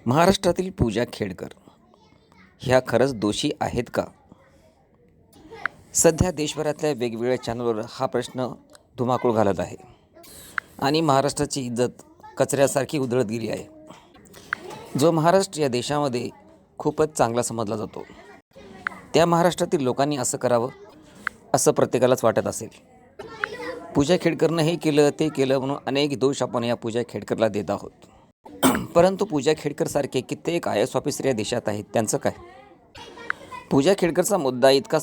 महाराष्ट्रातील पूजा खेडकर ह्या खरंच दोषी आहेत का? सध्या देशभरातल्या वेगवेगळ्या चॅनलवर हा प्रश्न धुमाकूळ घालत आहे आणि महाराष्ट्राची इज्जत कचऱ्यासारखी उधळत गेली आहे. जो महाराष्ट्र या देशामध्ये खूपच चांगला समजला जातो, त्या महाराष्ट्रातील लोकांनी असं करावं असं प्रत्येकालाच वाटत असेल. पूजा खेडकरनं हे केलं ते केलं म्हणून अनेक दोष आपण या पूजा खेडकरला देत आहोत. परंतु पूजा खेडकरसारखे कित्येक आय एस ऑफिसर या देशात आहेत, त्यांचं काय? पूजा खेडकरचा मुद्दा इतका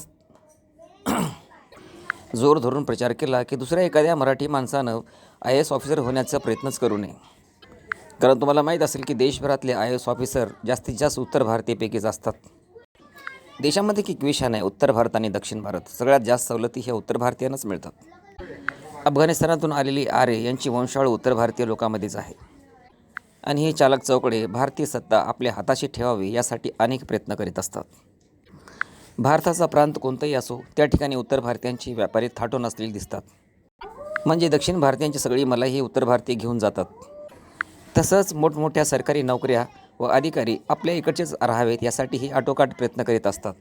जोर धरून प्रचार केला की दुसऱ्या एखाद्या मराठी माणसानं आय एस ऑफिसर होण्याचा प्रयत्नच करू नये. कारण तुम्हाला माहीत असेल की देशभरातले आय एस ऑफिसर जास्तीत जास्त उत्तर भारतीयपैकीच असतात. देशामध्ये की विषय नाही, उत्तर भारत आणि दक्षिण भारत सगळ्यात जास्त सवलती ह्या उत्तर भारतीयांनाच मिळतात. अफगाणिस्तानातून आलेली आर्य यांची वंशावळ उत्तर भारतीय लोकांमध्येच आहे आणि हे चालक चौकडे भारतीय सत्ता आपल्या हाताशी ठेवावी यासाठी अनेक प्रयत्न करीत असतात. भारताचा प्रांत कोणताही असो, त्या ठिकाणी उत्तर भारतीयांची व्यापारी थाटून असलेली दिसतात. म्हणजे दक्षिण भारतीयांची सगळी मलाई हे उत्तर भारतीय घेऊन जातात. तसंच मोठमोठ्या सरकारी नोकऱ्या व अधिकारी आपल्या इकडचेच राहावेत यासाठी हे आटोकाट प्रयत्न करीत असतात.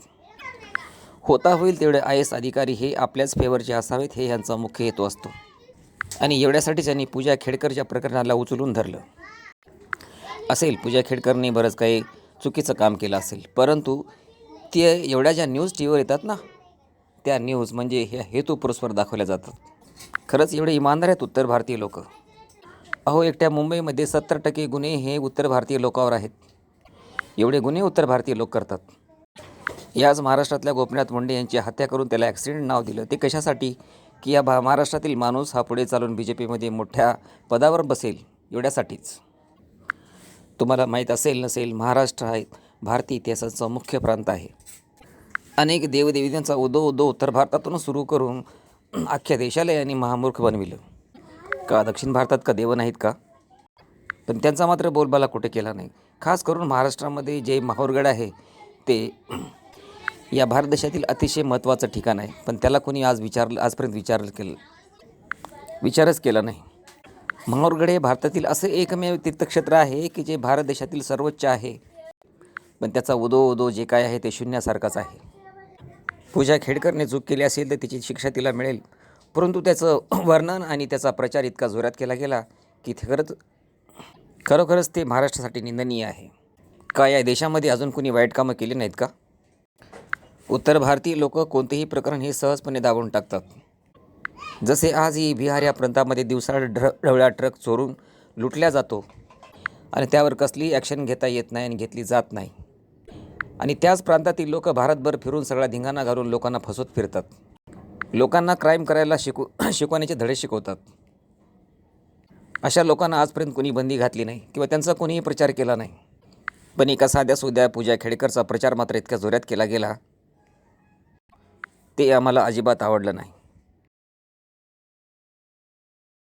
होता होईल तेवढे आय एस अधिकारी हे आपल्याच फेवरचे असावेत हे यांचा मुख्य हेतू असतो. आणि एवढ्यासाठी त्यांनी पूजा खेडकरच्या प्रकरणाला उचलून धरलं असेल. पूजा खेडकरने बरंच काही चुकीचं काम केलं असेल, परंतु ते एवढ्या ज्या न्यूज टी व्हीवर येतात ना, त्या न्यूज म्हणजे ह्या हेतुपुरस्सर दाखवल्या जातात. खरंच एवढे इमानदार आहेत उत्तर भारतीय लोक? अहो, एकट्या मुंबईमध्ये 70% गुन्हे हे उत्तर भारतीय लोकांवर आहेत. एवढे गुन्हे उत्तर भारतीय लोक करतात. याच महाराष्ट्रातल्या गोपीनाथ मुंडे यांची हत्या करून त्याला ॲक्सिडेंट नाव दिलं. ते कशासाठी? की या महाराष्ट्रातील माणूस हा पुढे चालून BJPमध्ये मोठ्या पदावर बसेल एवढ्यासाठीच. तुम्हाला माहीत असेल नसेल, महाराष्ट्र हा भारतीय इतिहासाचा मुख्य प्रांत आहे. अनेक देवदेवतांचा उदो उत्तर भारतातून सुरू करून अख्ख्या देशाला यांनी महामूर्ख बनविलं. का दक्षिण भारतात का देव नाहीत का? पण त्यांचा मात्र बोलबाला कुठे केला नाही. खास करून महाराष्ट्रामध्ये जे माहूरगड आहे ते या भारत देशातील अतिशय महत्त्वाचं ठिकाण आहे, पण त्याला कोणी आजपर्यंत विचारच केला नाही. माहूरगड हे भारतातील असे एकमेव तीर्थक्षेत्र आहे की जे भारत देशातील सर्वोच्च आहे, पण त्याचा उदो जे काय आहे ते शून्यासारखाच आहे. पूजा खेडकरने चूक केली असेल तर तिची शिक्षा तिला मिळेल, परंतु त्याचं वर्णन आणि त्याचा प्रचार इतका जोरात केला गेला की खरोखरच ते महाराष्ट्रासाठी निंदनीय आहे. का या देशामध्ये अजून कोणी वाईट कामं केली नाहीत का? उत्तर भारतीय लोक कोणतेही प्रकरण हे सहजपणे दाबून टाकतात. जसे आजही बिहार या प्रांतामध्ये दिवसाआड ढवळा ट्रक चोरून लुटल्या जातो आणि त्यावर कसलीही ॲक्शन घेता येत नाही आणि घेतली जात नाही. आणि त्याच प्रांतातील लोक भारतभर फिरून सगळा धिंगाणा घालून लोकांना फसवत फिरतात. लोकांना क्राईम करायला शिकवण्याचे धडे शिकवतात. अशा लोकांना आजपर्यंत कोणी बंदी घातली नाही किंवा त्यांचा कोणीही प्रचार केला नाही. पण एका साध्या पूजा खेडकरचा प्रचार मात्र इतक्या जोरात केला गेला, ते आम्हाला अजिबात आवडलं नाही.